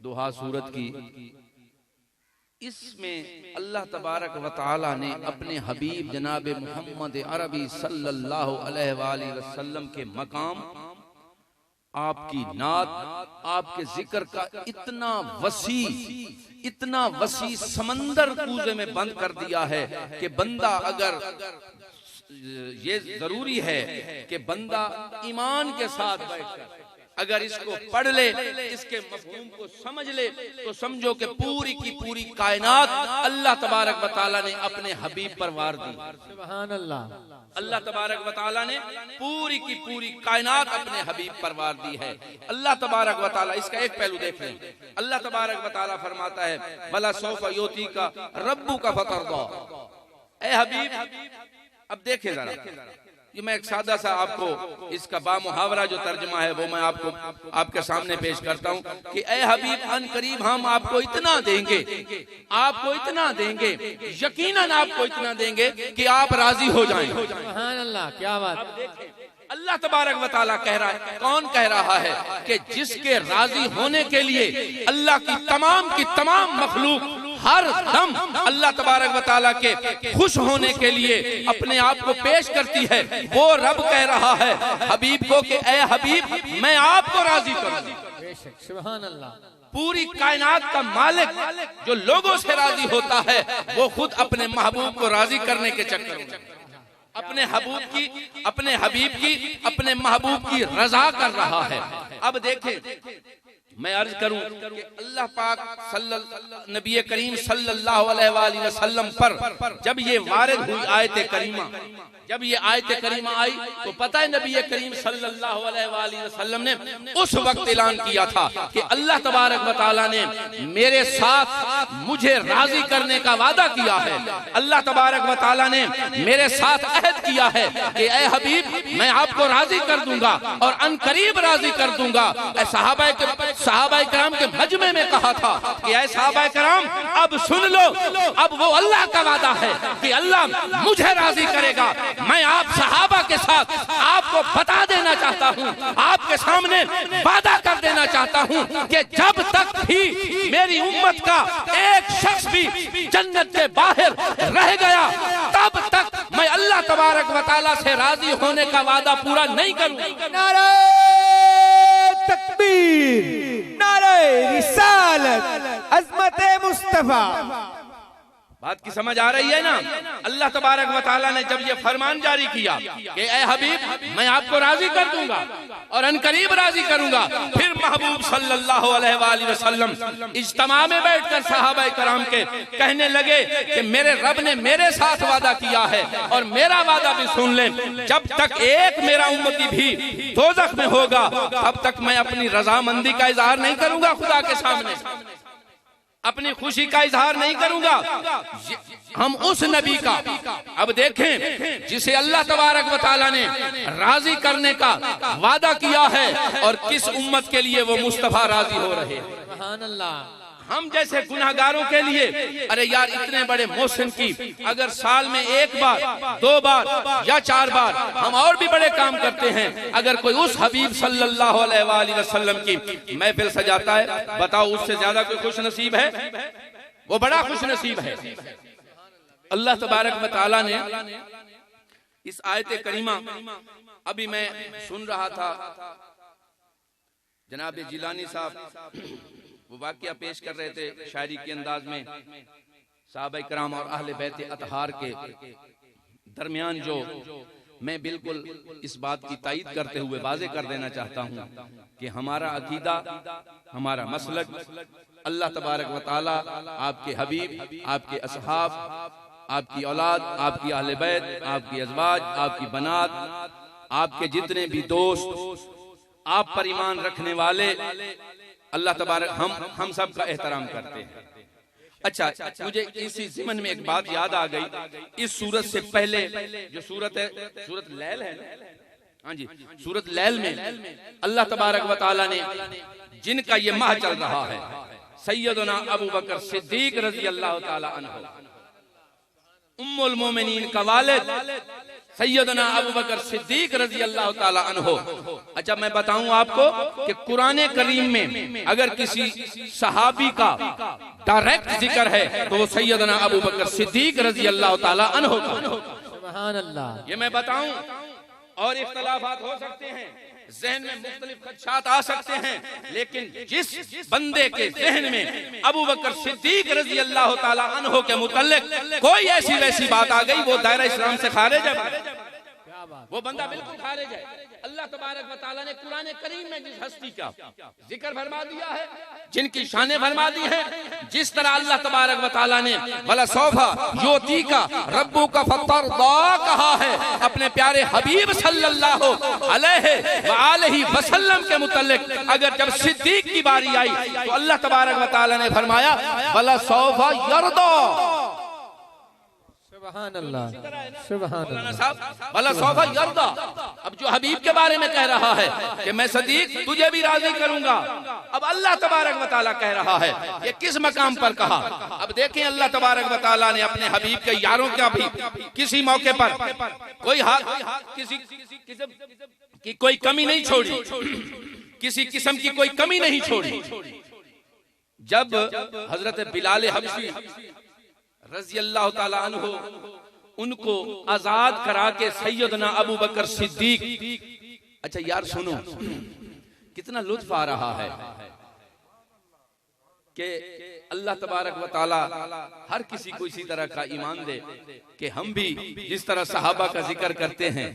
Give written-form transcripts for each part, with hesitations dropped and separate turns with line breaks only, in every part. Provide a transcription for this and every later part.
दुहा सूरत की, इसमें अल्लाह तबारक व तआला ने अपने हबीब जनाब मोहम्मद अरबी सल्लल्लाहु अलैहि वसल्लम के मकाम, आपकी नात, आपके जिक्र का इतना वसी समंदर कूजे में बंद कर दिया है कि बंदा, अगर ये जरूरी है कि बंदा ईमान के साथ बैठकर अगर इसको पढ़ ले, इसके मफहूम को समझ ले, तो समझो कि पूरी की पूरी कायनात अल्लाह तबारक व तआला ने अपने हबीब पर वार दी।
सुभान अल्लाह।
अल्लाह तबारक व तआला ने पूरी की पूरी कायनात अपने हबीब पर वार दी है। अल्लाह तबारक व तआला, इसका एक पहलू देख लें। अल्लाह तबारक व तआला फरमाता है, वला सौफा योती का रब्बू का फतरदा। ए हबीब, अब देखे जरा, ये मैं एक सादा सा आपको इसका बामुहावरा जो तर्जमा है वो मैं आपके सामने पेश करता हूँ कि ए हबीब, अन करीब हम आपको इतना देंगे, यकीनन आपको इतना देंगे कि आप राजी हो जाएंगे।
सुभान अल्लाह, क्या बात।
अल्लाह तबारक व तआला कह रहा है, कौन कह रहा है कि जिसके राजी होने के लिए अल्लाह की तमाम मखलूक हर दम अल्लाह तबारक व तआला के खुश होने के लिए अपने आप को पेश करती है, वो रब कह रहा है हबीब को कि ए हबीब, मैं आपको राजी करूंगा।
सुभान अल्लाह।
पूरी कायनात का मालिक जो लोगों से राजी होता है, वो खुद अपने महबूब को राजी करने के चक्कर में अपने हबीब की अपने महबूब की रजा कर रहा है। अब देखें, मैं अर्ज करूं कि अल्लाह पाक नबी करीम सल्लल्लाहु अलैहि वसल्लम पर जब ये वारिद हुई आयत करीमा आई, तो पता है नबी करीम सल्लल्लाहु अलैहि वसल्लम ने उस वक्त ऐलान किया था कि अल्लाह तबारक व तआला ने मेरे साथ मुझे राजी करने का वादा किया है। अल्लाह तबारक व तआला ने मेरे साथ अहद किया है कि ए हबीब, मैं आपको राजी कर दूंगा और अनकरीब राजी कर दूंगा। सहाबाए कराम के मजमे में कहा था कि ऐ सहाबाए कराम, अब सुन लो, अब वो अल्लाह का वादा है कि अल्लाह मुझे राजी करेगा। मैं आप सहाबा के साथ आपको बता देना चाहता हूँ, आपके सामने वादा कर देना चाहता हूँ कि जब तक भी मेरी उम्मत का एक शख्स भी जन्नत के बाहर रह गया, तब तक मैं अल्लाह तबारक व तआला से राजी होने का वादा पूरा नहीं करूँगा।
नारे तकबीर, नारे रिसालत, अज़मत मुस्तफा।
बात की समझ आ रही है ना? अल्लाह तबारक व तआला ने जब ये फरमान जारी किया कि ए हबीब, मैं आपको राजी कर दूंगा और अनकरीब राजी करूंगा, फिर महबूब सल्लल्लाहु अलैहि वसल्लम इज्तिमा में बैठकर सहाबाए कराम के कहने लगे कि मेरे रब ने मेरे साथ वादा किया है और मेरा वादा भी सुन लें, जब तक एक मेरा उम्मती भी दोज़ख में होगा, तब तक मैं अपनी रजामंदी का इजहार नहीं करूंगा, खुदा के सामने अपनी खुशी का इजहार नहीं करूंगा। हम उस नबी का अब देखें जिसे अल्लाह तबारक व तआला ने राजी करने का वादा किया है और किस उम्मत के लिए वो मुस्तफा राजी हो रहे हैं।
सुभान अल्लाह।
हम जैसे गुनाहगारों के लिए, अरे यार, इतने बड़े मोहसिन की अगर साल में एक बार, 2 बार या 4 बार हम और भी बड़े काम करते हैं, अगर कोई उस हबीब सल्लल्लाहु अलैहि वसल्लम की महफिल सजाता है, बताओ उससे ज्यादा कोई खुश नसीब है? वो बड़ा खुश नसीब है। अल्लाह तबारक व तआला ने इस आयत करीमा, अभी मैं सुन रहा था जनाब जिलानी साहब वो वाकया पेश कर रहे थे शायरी के अंदाज में, सहाबाए कराम और अहले बैत अतहार के दरमियान, जो मैं बिल्कुल इस बात की तायीद करते हुए वाज़े कर देना चाहता हूँ कि हमारा अकीदा, हमारा मसलक अल्लाह तबारक व तआला, आपके हबीब, आपके असहाब, आपकी औलाद, आपकी अहले बैत, आपकी अज़वाज, आपकी बनात, आपके जितने भी दोस्त, आप पर ईमान रखने वाले, अल्लाह तबारक हम सब का एहतराम करते हैं। अच्छा, मुझे इसी ज़िमन में एक बात याद आ गई। इस सूरत से पहले जो सूरत है, सूरत लैल है, हाँ जी, सूरत लैल में अल्लाह तबारक व तआला ने जिनका ये माह चल रहा है, सैयदना अबू बकर सिद्दीक रज़ी अल्लाह तआला अन्हु, उम्मुल मोमिनीन का वालिद सैयदना अबू बकर सिद्दीक रजी अल्लाह ताला अन्हो। अच्छा मैं बताऊं आपको कि कुरान करीम में अगर किसी सहाबी का डायरेक्ट जिक्र है तो वो सैयदना अबू बकर सिद्दीक रजी अल्लाह ताला अन्हो का।
सुभान अल्लाह।
ये मैं बताऊं, और इख्तलाफात हो सकते हैं, ज़हन में मुख्तलिफ खदशात आ सकते हैं, लेकिन जिस बंदे के ज़हन में अबू बकर सिद्दीक रजी अल्लाह ताला अन्हो के मुतल्लिक कोई ऐसी वैसी बात आ गई, वो दायरा इस्लाम से खारिज है, वो बंदा बिल्कुल खारिज है। अल्लाह तबारक व तआला ने कुरान करीम में जिस हस्ती का जिक्र फरमा दिया है, जिनकी शानें फरमा दी हैं, जिस तरह अल्लाह तबारक व तआला ने वला सौफा युतीका रब्बुका फतरदा कहा है अपने प्यारे हबीब सल्लल्लाहु अलैहि व आलिहि वसल्लम के मुतल्लिक, अगर जब सिद्दीक की बारी आई तो अल्लाह तबारक व तआला ने फरमाया वला सौफा यरदा।
सुभान अल्लाह, सुभान अल्लाह।
वला सौफा यरदा। अब जो हबीब के बारे में कह रहा है कि मैं सिद्दीक तुझे भी राजी करूंगा, अब अल्लाह तबारक व तआला कह रहा है, ये किस मकाम पर कहा? अब देखें अल्लाह तबारक व तआला ने अपने हबीब के यारों का भी किसी मौके पर कोई किसी की कोई कमी नहीं छोड़ी, किसी किस्म की कोई कमी नहीं छोड़ी। जब हजरत बिलाल हबशी रजी अल्लाह ताला अन्हु उनको आजाद करा के सैयदना अबू बकर सिद्दीक, अच्छा यार सुनो कितना लुत्फ आ रहा है कि अल्लाह तबारक व तआला हर किसी को इसी तरह का ईमान दे कि हम भी जिस तरह सहाबा का जिक्र करते हैं,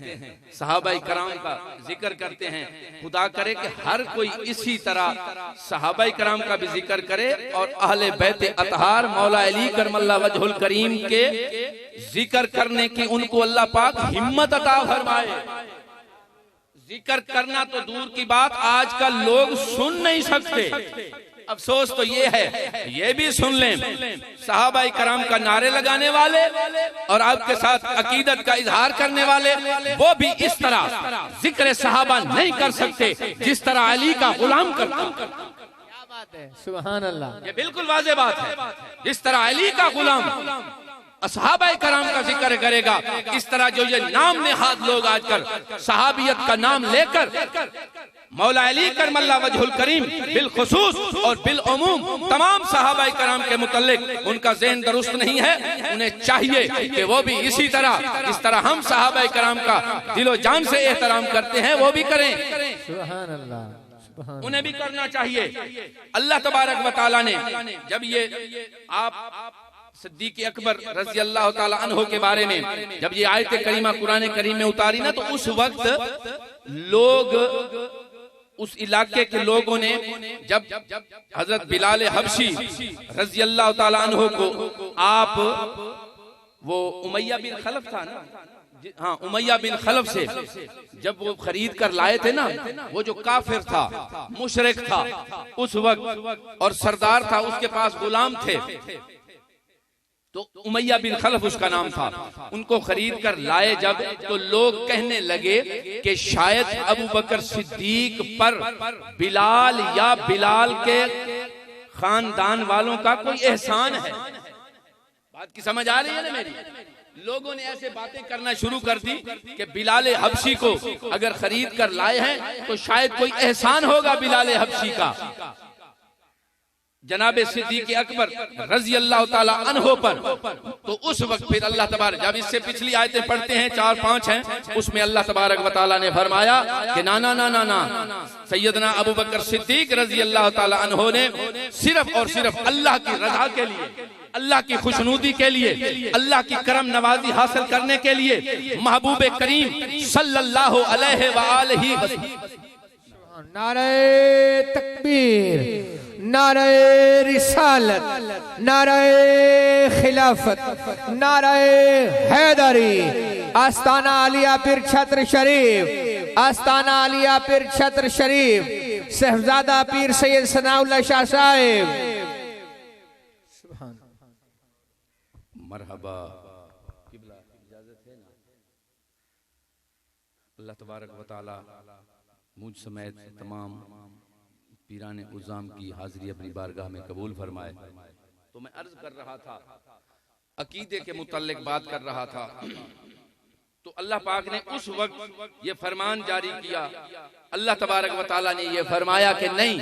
सहाबाए कराम का जिक्र करते हैं, खुदा करे कि हर कोई इसी तरह सहाबाए कराम का भी जिक्र करे और अहले बैत अतहार मौलाए करमल्ला वजहुल करीम के जिक्र करने की उनको अल्लाह पाक हिम्मत अता फरमाए। जिक्र करना तो दूर की बात, आजकल लोग सुन नहीं सकते। अफसोस तो ये है, ये भी सुन लें, सहाबाए कराम का नारे लगाने वाले और आपके साथ अकीदत का इजहार करने वाले वो भी इस तरह जिक्र सहाबा नहीं कर सकते जिस तरह अली का गुलाम करता।
क्या बात है, सुभान अल्लाह।
ये बिल्कुल वाज़ेह बात है, जिस तरह अली का गुलाम सहाबाए कराम का जिक्र करेगा, इस तरह जो ये नाम नेहाद लोग आजकल सहाबियत का नाम लेकर मौलाए करमल्ला वजहुल करीम बिल खुसूस और बिल उमूम तमाम सहाबाए कराम के मुतल्लिक उनका ज़हन दुरुस्त नहीं है। उन्हें चाहिए कि वो भी इसी तरह जिस तरह हम सहाबाए कराम का दिलो जान से एहतराम करते हैं वो भी करें।
सुभान अल्लाह,
उन्हें भी करना चाहिए। अल्लाह तबारक व तआला ने जब ये आप सिद्दीक अकबर रजी अल्लाह ताला अन्हो के बारे में जब ये आयत करीमा कुरान करीम में उतारी ना, तो उस वक्त लोग उस इलाके के लोगों ने जब हजरत बिलाल हबशी रजी अल्लाह ताला अन्हो को आप वो उमैया बिन खलफ था ना, हाँ उमैया बिन खलफ से जब वो खरीद कर लाए थे ना, वो जो काफिर था, मुशरिक था उस वक्त और सरदार था, उसके पास गुलाम थे, तो उमैया बिन खलफ उसका नाम था। उनको खरीद कर लाए जब, तो लोग कहने लगे कि शायद अबू बकर सिद्दीक पर बिलाल या बिलाल के खानदान वालों का कोई एहसान है। बात की समझ आ रही है ना मेरी? लोगों ने ऐसे बातें करना शुरू कर दी कि बिलाल हबशी को अगर खरीद कर लाए हैं तो शायद कोई एहसान होगा बिलाल हबशी का जनाब सिद्दीक अकबर रजी अल्लाह ताला अन्हो पर। तो उस वक्त फिर अल्लाह तबारक, जब इससे पिछली आयतें पढ़ते हैं 4-5 हैं, उसमें अल्लाह तबारक व तआला ने फरमाया कि ना ना ना ना ना, सैयदना अबू बकर सिद्दीक रजी अल्लाह ताला अन्हो ने सिर्फ और सिर्फ अल्लाह की रजा के लिए, अल्लाह की खुशनुदी के लिए, अल्लाह की करम नवाजी हासिल करने के लिए महबूब करीम सल्लल्लाहु अलैहि व आलिहि वसल्लम,
नारे तकबीर, नारे रिसालत, नारे खिलाफत, नारे हैदरी, आस्ताना आलिया पीर छत्र शरीफ, आस्ताना आलिया पीर छत्र शरीफ, शहजादा पीर सैयद सनाउल्लाह शाह साहिब।
मरहबा। इजाजत है ना? अल्लाह तबारक व तआला मुझ समेत तमाम पीराने उज़ाम की हाजिरी अपनी बारगाह में कबूल फरमाए। तो मैं अर्ज कर रहा था, अकीदे के मुतल्लिक बात कर रहा था तो अल्लाह पाक ने उस वक्त ये फरमान जारी किया, अल्लाह तबारक व तआला ने ये फरमाया कि नहीं,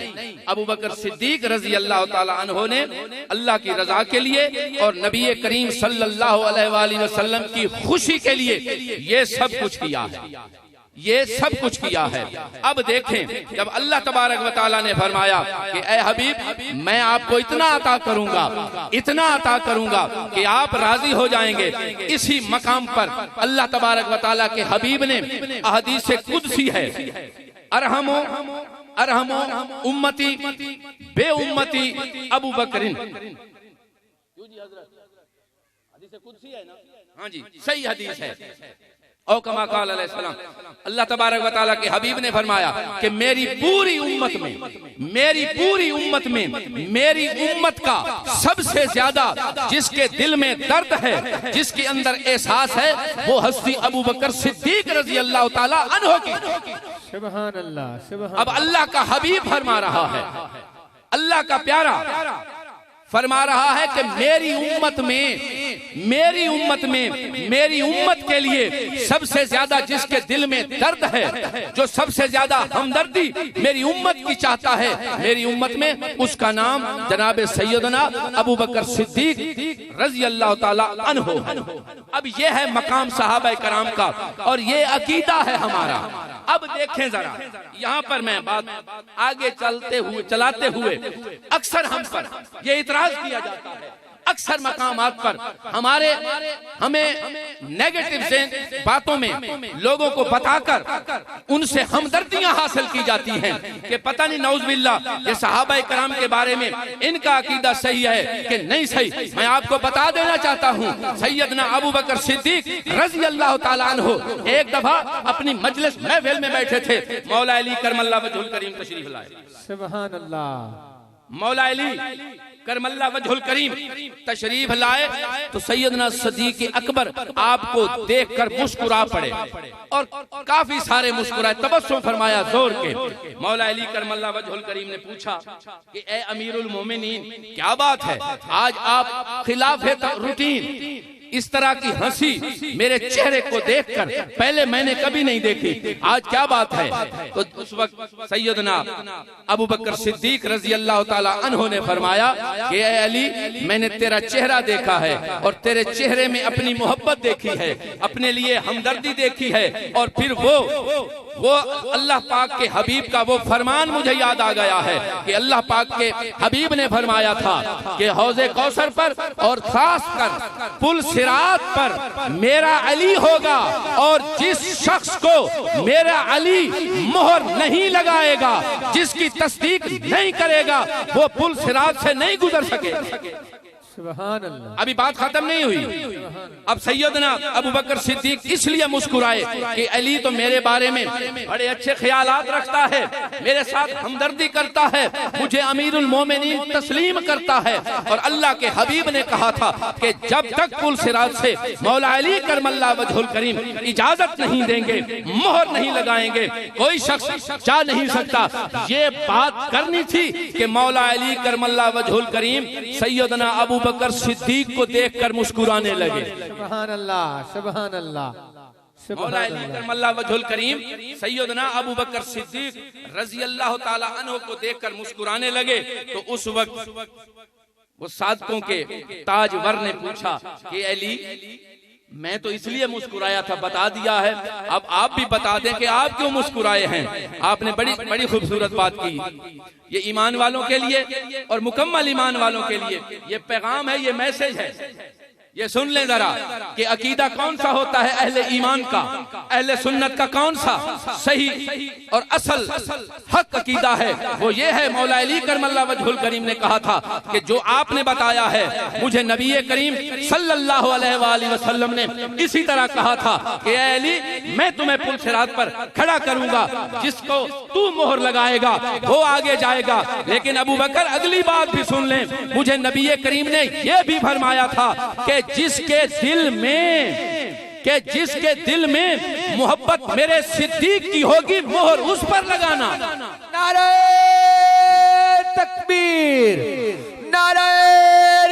अबू बकर सिद्दीक रजी अल्लाह तआला अन्हो ने अल्लाह की रजा के लिए और नबी करीम सल्लल्लाहु अलैहि वसल्लम की खुशी के लिए ये सब कुछ किया है, ये सब कुछ किया है। अब देखें, जब अल्लाह तबारक व तआला ने फरमाया कि ए हबीब मैं आपको इतना अता करूंगा कि आप राजी हो जाएंगे, इसी मकाम पर अल्लाह तबारक व तआला के हबीब ने अहदीस कुदसी है, अरहमो अरहमो उम्मती बे उम्मती अबू बकरिन। क्यों जी हजरत, हदीस कुदसी है ना? हाँ जी, सही हदीस है। औ कमा काल अलैहिस्सलाम, अल्लाह तबारक व तआला के हबीब ने फरमाया कि मेरी पूरी उम्मत में मेरी उम्मत का सबसे ज्यादा जिसके दिल में दर्द है, जिसके अंदर एहसास है, वो हस्ती अबू बकर सिद्दीक रजी अल्लाह तआला अन्हो की।
सुभान अल्लाह, सुभान।
अब अल्लाह का हबीब फरमा रहा है, अल्लाह का प्यारा फरमा रहा है कि मेरी उम्मत के लिए सबसे ज्यादा जिसके दिल में दर्द है, जो सबसे ज्यादा हमदर्दी मेरी उम्मत की चाहता है, मेरी उम्मत में उसका नाम जनाब सैयदना अबू बकर सिद्दीक रजी अल्लाह तआला अन्हो। अब ये है मकाम सहाबा कराम का और ये अकीदा है हमारा। अब देखें जरा, यहाँ पर मैं बात आगे चलाते हुए अक्सर हम पर ये इतराज किया जाता है, अक्सर मकामात पर हमें नेगेटिव से बातों में लोगों को बताकर उनसे हमदर्दियां हासिल की जाती हैं कि पता नहीं नौज बिल्लाह ये सहाबा कराम के बारे में इनका अकीदा सही है कि नहीं सही। मैं आपको बता देना चाहता हूँ, सैयदना अबू बकर सिद्दीक रजी अल्लाह तआला अन्हो एक दफा अपनी मजलिस महफिल में बैठे थे, मौलाए करमल्ला वजहुल करीम तशरीफ लाए।
सुभान अल्लाह।
मौलाए करमल्ला वजहुल करीम तशरीफ लाए तो सैयदना सदीक अकबर आपको देखकर मुस्कुरा पड़े और काफी सारे मुस्कुराए, तबस्सुम फरमाया जोर के। मौला अली करमल्ला वजहुल करीम ने पूछा कि ए अमीरुल मोमिनीन, क्या बात है, आज आप खिलाफ रूटीन इस तरह की हंसी मेरे चेहरे को देखकर पहले मैंने कभी नहीं देखी, आज क्या बात है? तो उस वक्त सैयदना अबू बकर सिद्दीक रजी अल्लाह तआला अन्हो ने फरमाया कि ए अली, मैंने तेरा चेहरा देखा है और तेरे चेहरे में अपनी मोहब्बत देखी है, अपने लिए हमदर्दी देखी है, और फिर वो अल्लाह पाक के हबीब का वो फरमान मुझे याद आ गया है कि अल्लाह पाक के हबीब ने फरमाया था कि हौज़े कौसर पर और खास कर पुल सिरात पर मेरा अली होगा, और जिस शख्स को मेरा अली मोहर नहीं लगाएगा, जिसकी तस्दीक नहीं करेगा, वो पुल सिरात से नहीं गुजर सके।
सुभान अल्लाह।
अभी बात खत्म नहीं हुई। अब सैयदना अबू बकर सिद्दीक इसलिए मुस्कुराए कि अली तो मेरे बारे में बड़े अच्छे ख्यालात रखता है, मेरे साथ हमदर्दी करता है, मुझे अमीरुल मोमिनीन तस्लीम करता है, और अल्लाह के हबीब ने कहा था कि जब तक पुल सिरात से मौला अली करमल्ला वजहुल करीम इजाजत नहीं देंगे, मोहर नहीं लगाएंगे, कोई शख्स जा नहीं सकता। ये बात करनी थी कि मौला अली करमल्ला वजहुल करीम सैयदना अबू बकर सिद्दीक को देखकर मुस्कुराने लगे।
सुभान अल्लाह, सुभान अल्लाह।
मौलाए करमल्ला वजहुल करीम सैयदना अबू बकर सिद्दीक रजी अल्लाह तआला अन्हो को देखकर मुस्कुराने लगे। तो उस वक्त वो सादकों के ताजवर ने पूछा कि अली, मैं तो इसलिए मुस्कुराया था, बता दिया है, अब आप भी बता दें कि आप क्यों मुस्कुराए हैं। आपने बड़ी खूबसूरत बात की। ये ईमान वालों के लिए और मुकम्मल ईमान वालों के लिए ये पैगाम है, ये मैसेज है। ये सुन लें जरा कि अकीदा कौन सा होता है अहले ईमान का, अहले सुन्नत का कौन सा सही और असल हक अकीदा है। वो ये है, मौला अली करमल्ला वजहुल करीम ने कहा था कि जो आपने बताया है, मुझे नबी करीम सल्लल्लाहु अलैहि वसल्लम ने इसी तरह कहा था कि ए अली, मैं तुम्हें पुल सिरात पर खड़ा करूंगा, जिसको तू मोहर लगाएगा वो आगे जाएगा। लेकिन अबू बकर, अगली बात भी सुन लें, मुझे नबी करीम ने यह भी फरमाया था कि जिसके दिल में मोहब्बत मेरे सिद्दीक की होगी, मोहर उस पर लगाना।
नारे तकबीर, नारे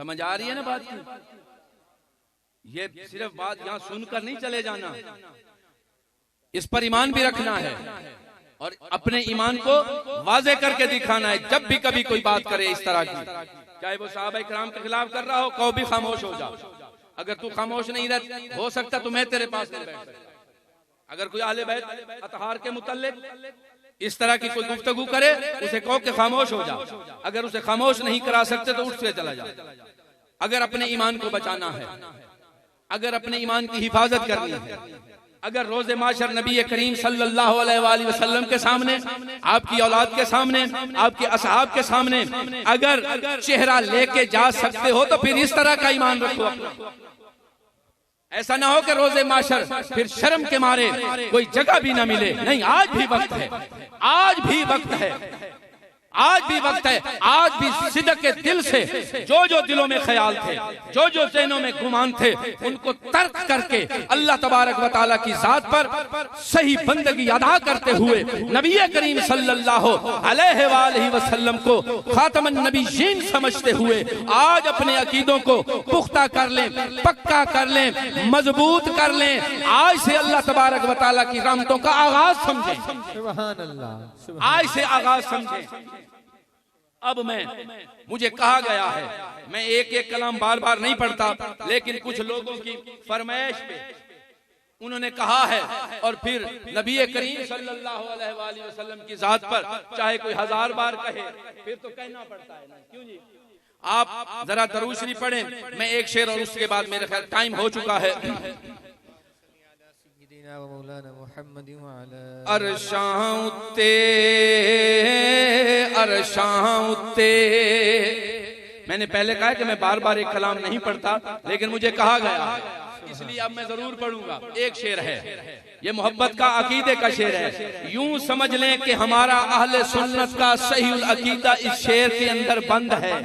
समझ आ रही है ना बात की? ये सिर्फ बात यहाँ सुनकर नहीं चले जाना, इस पर ईमान भी रखना है और अपने ईमान को वाजे करके दिखाना है। जब भी कभी कोई बात करे इस तरह की, चाहे वो सहाबा किराम के खिलाफ कर रहा हो, कहो भी खामोश हो जाओ। अगर तू खामोश नहीं रह, हो सकता तो मैं तेरे पास नहीं बैठ सकता। अगर कोई अहले बैत अतहार के मुतल्लिक इस तरह की कोई गुफ्तगू करे, उसे कहो कि खामोश हो जाओ। अगर उसे खामोश नहीं करा सकते तो उठ से चला जाओ। अगर अपने ईमान को बचाना है, अगर अपने ईमान की हिफाजत करनी है, अगर रोज़े माशर नबी करीम सल्लल्लाहु अलैहि वसल्लम के सामने, आपकी औलाद के सामने, आपके असहाब के सामने अगर चेहरा लेके जा सकते हो तो फिर इस तरह का ईमान रखो। ऐसा ना हो कि रोज़े माशर फिर शर्म के मारे कोई जगह भी ना मिले। नहीं, आज भी वक्त है, आज भी वक्त है, आज भी वक्त है। आज भी सिदक के दिल से जो जो दिलों में ख्याल थे, जो जो ज़हनों में गुमान थे, उनको तर्क करके अल्लाह तबारक व तआला की जात पर सही बंदगी अदा करते हुए नबी करीम सल्लल्लाहु अलैहि वसल्लम को खातमन नबीयीन समझते हुए आज अपने अकीदों को पुख्ता कर लें, पक्का कर लें, मजबूत कर लें। आज से अल्लाह तबारक व तआला की रहमतों का आगाज समझें,
सुभान अल्लाह,
आज से आगाज समझें। अब मुझे कहा गया है, मैं एक एक कलाम बार बार नहीं पढ़ता, लेकिन कुछ लोगों की फरमाइश पे उन्होंने कहा है और फिर नबी करीम सल्लल्लाहु अलैहि वसल्लम की जात पर चाहे कोई 1000 बार कहे फिर तो कहना पड़ता है ना, क्यों जी? आप जरा दरूद शरीफ पढ़ें, मैं एक शेर और उसके बाद मेरे ख्याल टाइम हो चुका है। अरशाउते अरशाउते, मैंने पहले कहा कि मैं बार बार एक कलाम नहीं पढ़ता, लेकिन मुझे कहा गया है, इसलिए अब मैं जरूर पढ़ूंगा। एक शेर है, ये मोहब्बत का अकीदे का शेर है। यूं समझ लें कि हमारा अहले सुन्नत का सही अकीदा इस शेर के अंदर बंद है,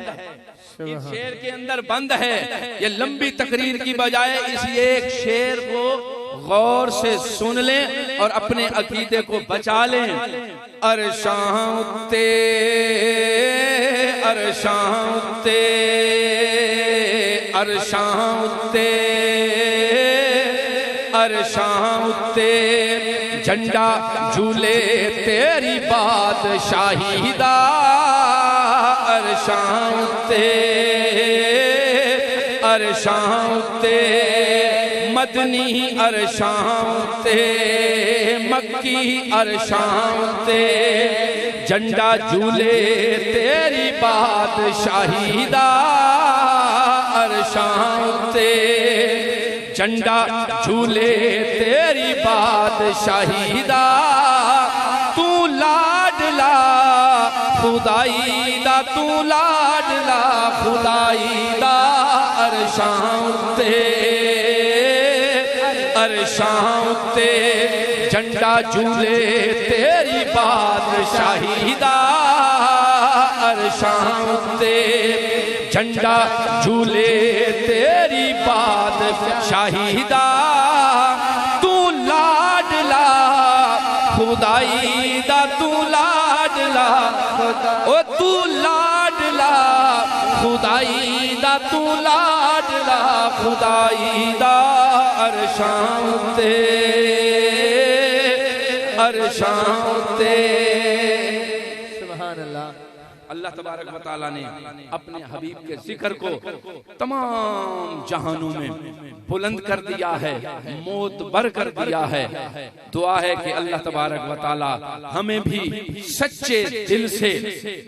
इस शेर के अंदर बंद है। ये लंबी तकरीर की बजाय इस एक शेर को गौर से सुन लें और अपने अकीदे को बचा लें। अरशाउते अरशाउते अरशाउते अरशाउते, झंडा झूले तेरी बादशाही दा। अरशाउते अरशाउते मदनी अरशाउते मक्की अरशाउते, झंडा झूले तेरी बादशाही दा। अरशाउते झंडा झूले तेरी बादशाही दा। तू लाडला खुदाई दा, तू लाडला खुदाई दा। अरशाउते अरशाउते झंडा झूले तेरी बादशाही दा। अरशाउते झंडा झूले तेरी बादशाही दा। तू लाडला खुदाई दा, तू लाडला ओ तू लाडला खुदाई दा, तू लाडला खुदाई दा। अरशाउते अरशाउते,
सुभान अल्लाह।
अल्लाह तबारक व तआला ने अपने हबीब के जिक्र को तमाम जहानों में बुलंद कर दिया है, मोतबर कर दिया है। दुआ है कि अल्लाह तबारक व तआला हमें भी सच्चे दिल से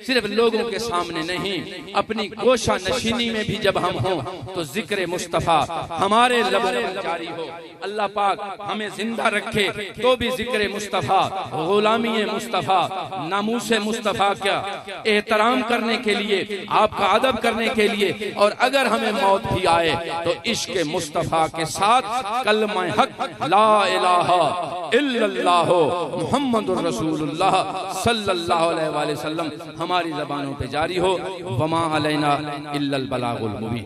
सिर्फ लोगों के सामने नहीं, अपनी गोशा नशीनी में भी जब हम हों तो जिक्र मुस्तफ़ा हमारे लबों पर जारी हो। अल्लाह पाक हमें जिंदा रखे तो भी जिक्र मुस्तफ़ा, गुलामी मुस्तफ़ा, नामूसे मुस्तफ़ा का एहतराम करने के लिए, आपका अदब करने के लिए, और अगर हमें मौत भी आए तो इश्क मुस्तफ़ा के साथ कलमा हक ला इलाहा इल्लल्लाह मुहम्मदुर रसूलुल्लाह सल्लल्लाहु अलैहि वसल्लम हमारी ज़बानों पे जारी हो। वमा अलैना इल्लल बलागुल मुबीन।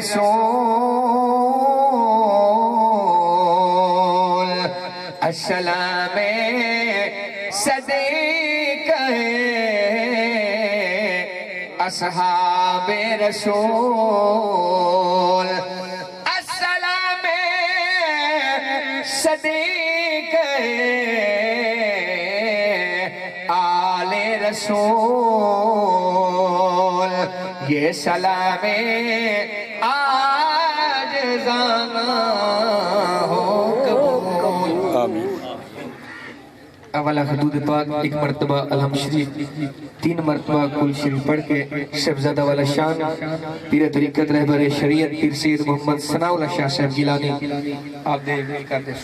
रसूल अस्सलाम सदीक़ असहाब रसूल अस्सलाम सदीक़ आले रसूल ये सलामे आज जाना हो कबूल।
आमीन।
अवला हदूद पाक एक मरतबा अलहम शरीफ 3 मरतबा कुल शरीफ पढ़ के शहजादा वाला शान पीर तरीक़त रहबर शरीयत पीर सैयद मोहम्मद सनाउल्लाह शाह साहब गिलानी आप दे कर दे।